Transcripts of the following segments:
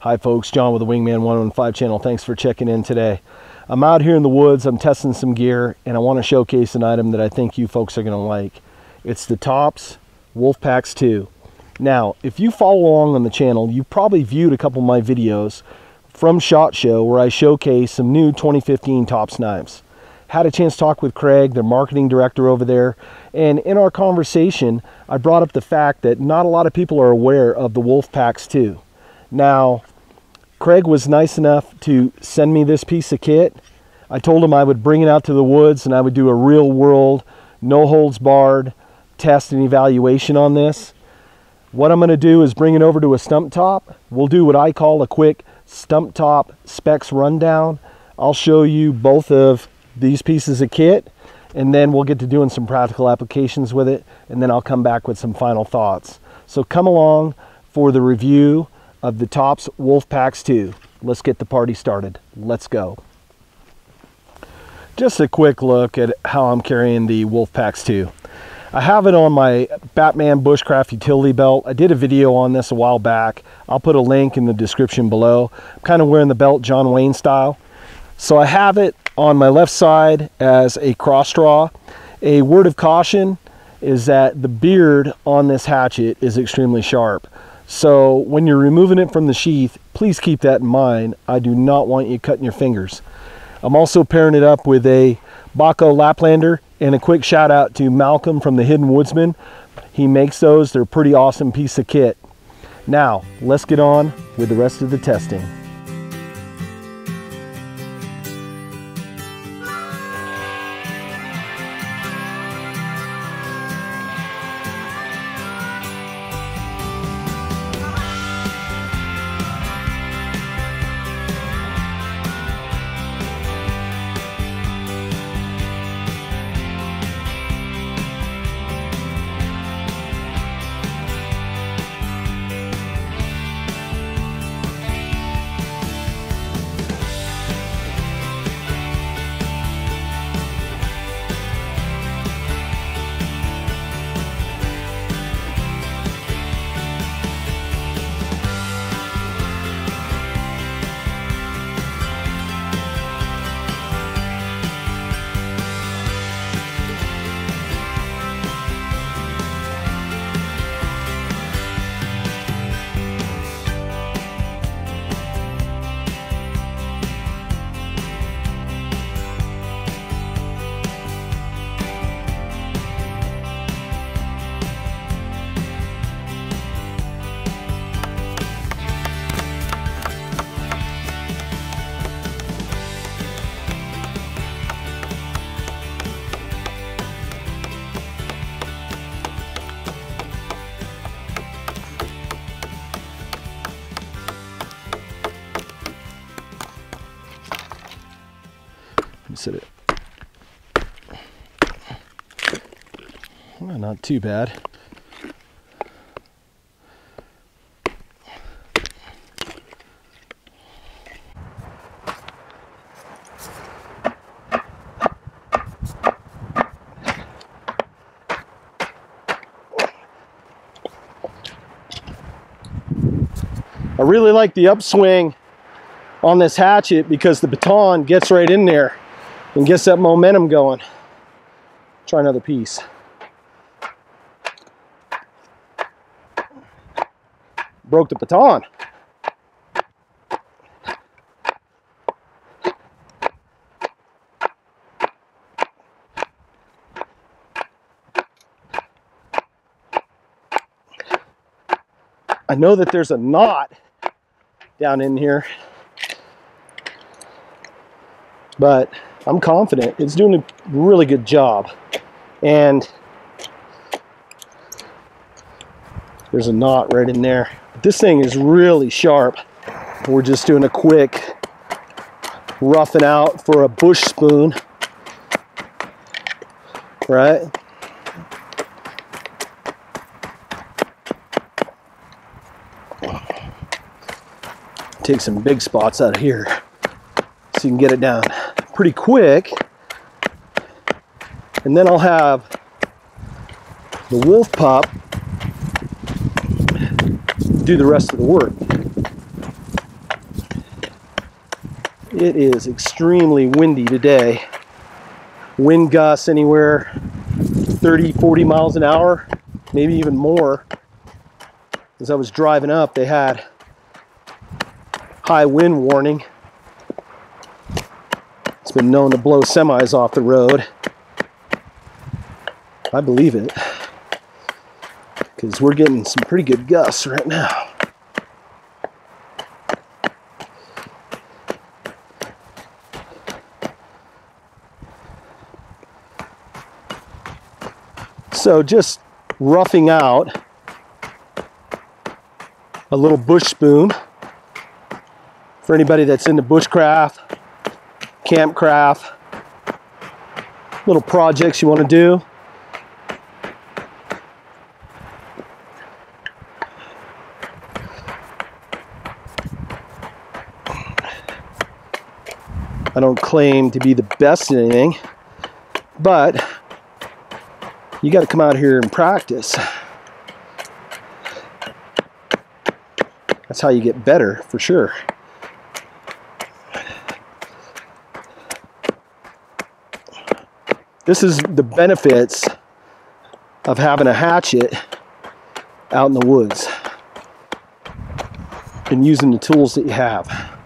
Hi folks, John with the Wingman115 Channel. Thanks for checking in today. I'm out here in the woods, I'm testing some gear, and I want to showcase an item that I think you folks are going to like. It's the Tops pAX2. Now, if you follow along on the channel, you've probably viewed a couple of my videos from SHOT Show where I showcase some new 2015 Tops knives. Had a chance to talk with Craig, their marketing director over there, and in our conversation, I brought up the fact that not a lot of people are aware of the pAX2. Now, Craig was nice enough to send me this piece of kit. I told him I would bring it out to the woods and I would do a real world, no holds barred test and evaluation on this. What I'm going to do is bring it over to a stump top. We'll do what I call a quick stump top specs rundown. I'll show you both of these pieces of kit, and then we'll get to doing some practical applications with it, and then I'll come back with some final thoughts. So come along for the review of the Tops pAX2. Let's get the party started. Let's go. Just a quick look at how I'm carrying the pAX2. I have it on my Batman Bushcraft utility belt. I did a video on this a while back. I'll put a link in the description below. I'm kind of wearing the belt John Wayne style. So I have it on my left side as a cross draw. A word of caution is that the beard on this hatchet is extremely sharp. So when you're removing it from the sheath, please keep that in mind. I do not want you cutting your fingers. I'm also pairing it up with a Baco Laplander, and a quick shout out to Malcolm from the Hidden Woodsman. He makes those. They're a pretty awesome piece of kit. Now, let's get on with the rest of the testing. Sit it. Well, not too bad. I really like the upswing on this hatchet because the baton gets right in there and gets that momentum going. Try another piece. Broke the baton. I know that there's a knot down in here, but I'm confident it's doing a really good job. And there's a knot right in there. This thing is really sharp. We're just doing a quick roughing out for a bush spoon, right? Take some big spots out of here so you can get it down pretty quick, and then I'll have the wolf pup do the rest of the work. It is extremely windy today. Wind gusts anywhere 30, 40 miles an hour, maybe even more. As I was driving up, they had high wind warning. It's been known to blow semis off the road. I believe it, because we're getting some pretty good gusts right now. So just roughing out a little bush spoon for anybody that's into bushcraft, campcraft, little projects you want to do. I don't claim to be the best at anything, but you got to come out here and practice. That's how you get better, for sure. This is the benefits of having a hatchet out in the woods and using the tools that you have.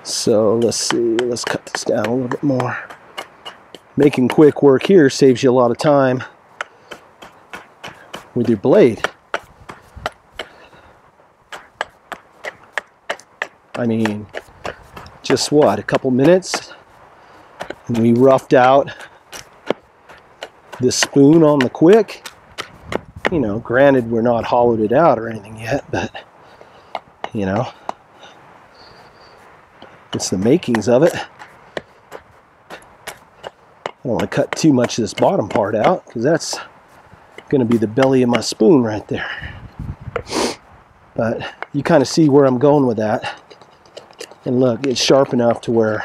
So let's see, let's cut this down a little bit more. Making quick work here saves you a lot of time with your blade. I mean, just what, a couple minutes, and we roughed out this spoon on the quick. You know, granted, we're not hollowed it out or anything yet, but you know, it's the makings of it. I don't want to cut too much of this bottom part out, because that's going to be the belly of my spoon right there. But you kind of see where I'm going with that. And look, it's sharp enough to where,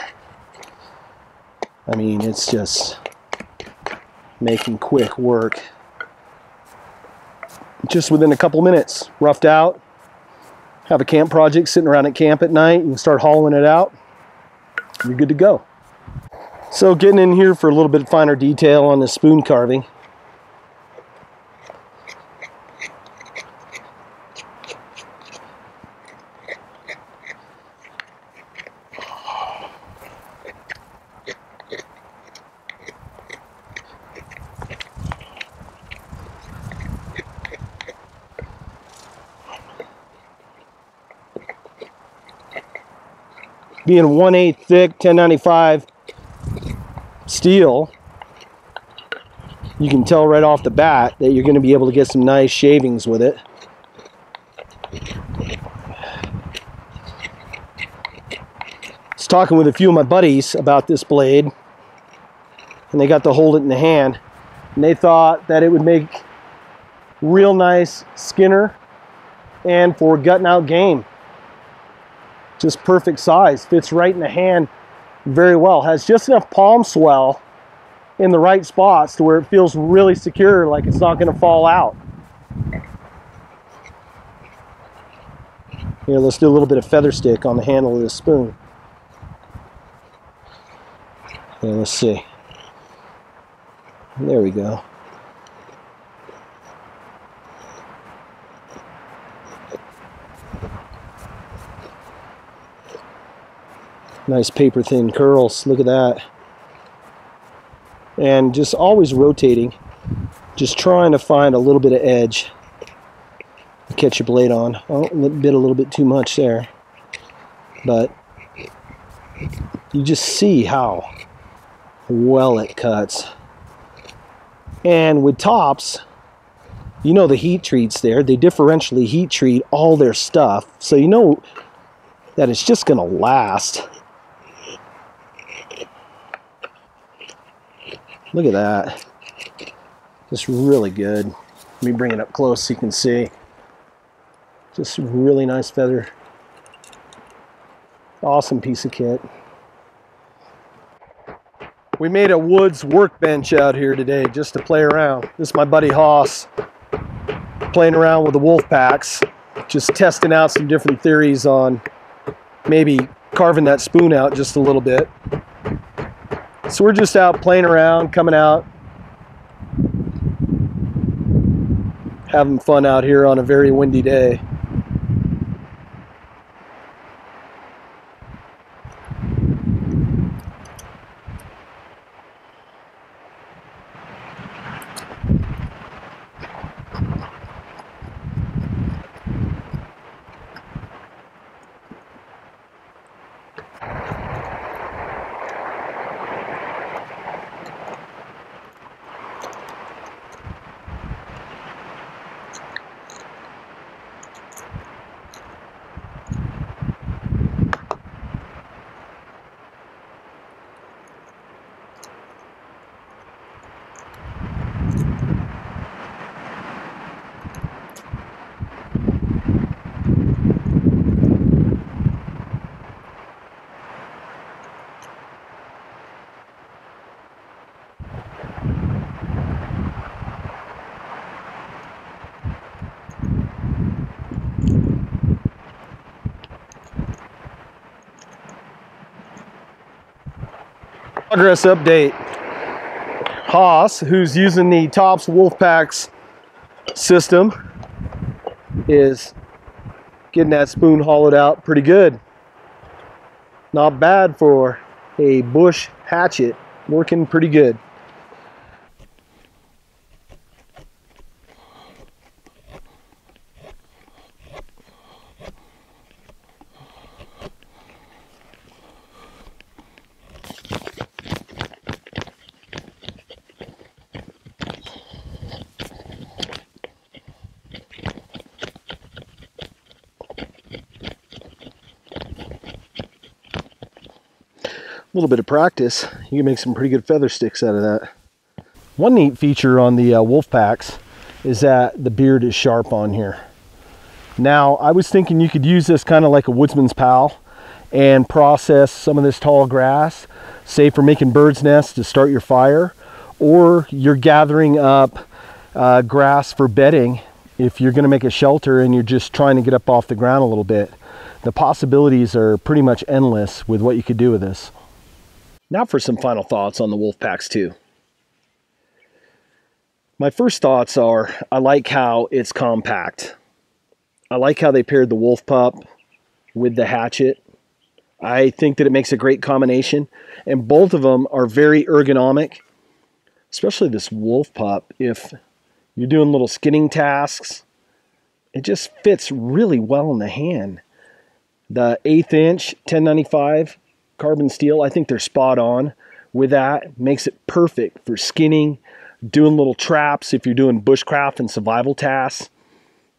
I mean, it's just making quick work. Just within a couple minutes, roughed out. Have a camp project sitting around at camp at night, you can start hollowing it out. You're good to go. So getting in here for a little bit finer detail on the spoon carving. Being 1/8 thick, 1095 steel, you can tell right off the bat that you're going to be able to get some nice shavings with it. I was talking with a few of my buddies about this blade, and they got to hold it in the hand, and they thought that it would make real nice skinner and for gutting out game. Just perfect size, fits right in the hand very well, has just enough palm swell in the right spots to where it feels really secure, like it's not going to fall out. Here, let's do a little bit of feather stick on the handle of this spoon. Here, let's see. There we go. Nice paper thin curls, look at that. And just always rotating, just trying to find a little bit of edge to catch your blade on. Oh, a little bit too much there. But you just see how well it cuts. And with tops, you know the heat treats there, they differentially heat treat all their stuff, so you know that it's just gonna last. Look at that. Just really good. Let me bring it up close so you can see. Just really nice feather. Awesome piece of kit. We made a woods workbench out here today just to play around. This is my buddy Haas playing around with the wolf packs, just testing out some different theories on maybe carving that spoon out just a little bit. So we're just out playing around, coming out, having fun out here on a very windy day. Progress update. Haas, who's using the Tops Wolfpac's system, is getting that spoon hollowed out pretty good. Not bad for a bush hatchet, working pretty good. A little bit of practice, you can make some pretty good feather sticks out of that. One neat feature on the Wolfpac's is that the beard is sharp on here. Now, I was thinking you could use this kind of like a woodsman's pal and process some of this tall grass, say for making bird's nests to start your fire, or you're gathering up grass for bedding if you're going to make a shelter and you're just trying to get up off the ground a little bit. The possibilities are pretty much endless with what you could do with this. Now for some final thoughts on the pAX2. My first thoughts are, I like how it's compact. I like how they paired the wolf pup with the hatchet. I think that it makes a great combination, and both of them are very ergonomic, especially this wolf pup. If you're doing little skinning tasks, it just fits really well in the hand. The 1/8 inch 1095 carbon steel, I think they're spot on with that. Makes it perfect for skinning, doing little traps if you're doing bushcraft and survival tasks,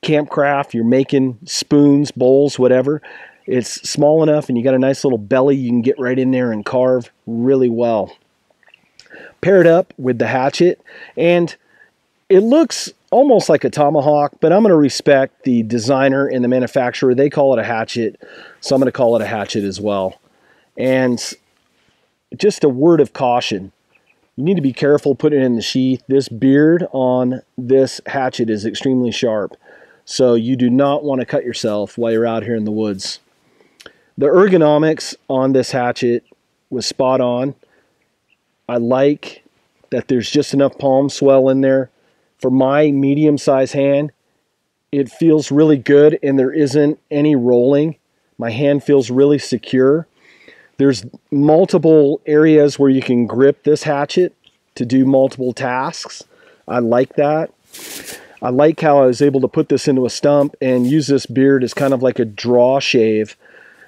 campcraft, you're making spoons, bowls, whatever. It's small enough and you got a nice little belly, you can get right in there and carve really well. Pair it up with the hatchet, and it looks almost like a tomahawk, but I'm going to respect the designer and the manufacturer. They call it a hatchet, so I'm going to call it a hatchet as well. And just a word of caution, you need to be careful putting it in the sheath. This beard on this hatchet is extremely sharp, so you do not want to cut yourself while you're out here in the woods. The ergonomics on this hatchet was spot on. I like that there's just enough palm swell in there. For my medium-sized hand, it feels really good and there isn't any rolling. My hand feels really secure. There's multiple areas where you can grip this hatchet to do multiple tasks. I like that. I like how I was able to put this into a stump and use this beard as kind of like a draw shave,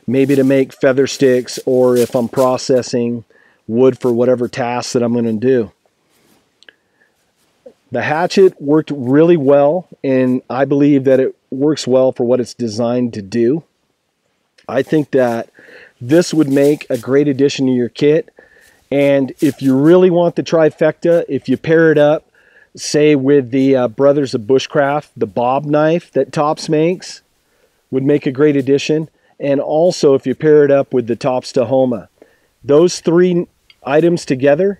maybe to make feather sticks, or if I'm processing wood for whatever tasks that I'm going to do. The hatchet worked really well, and I believe that it works well for what it's designed to do. I think that this would make a great addition to your kit. And if you really want the trifecta, if you pair it up, say with the Brothers of Bushcraft, the bob knife that Tops makes would make a great addition. And also if you pair it up with the Tops Tahoma, those three items together,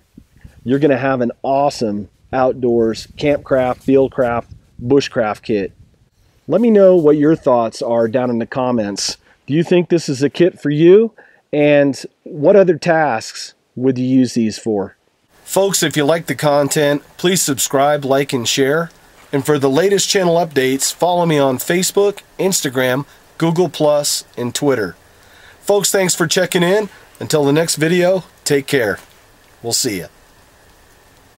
you're going to have an awesome outdoors campcraft, fieldcraft, bushcraft kit. Let me know what your thoughts are down in the comments. Do you think this is a kit for you? And what other tasks would you use these for? Folks, if you like the content, please subscribe, like, and share. And for the latest channel updates, follow me on Facebook, Instagram, Google+, and Twitter. Folks, thanks for checking in. Until the next video, take care. We'll see you.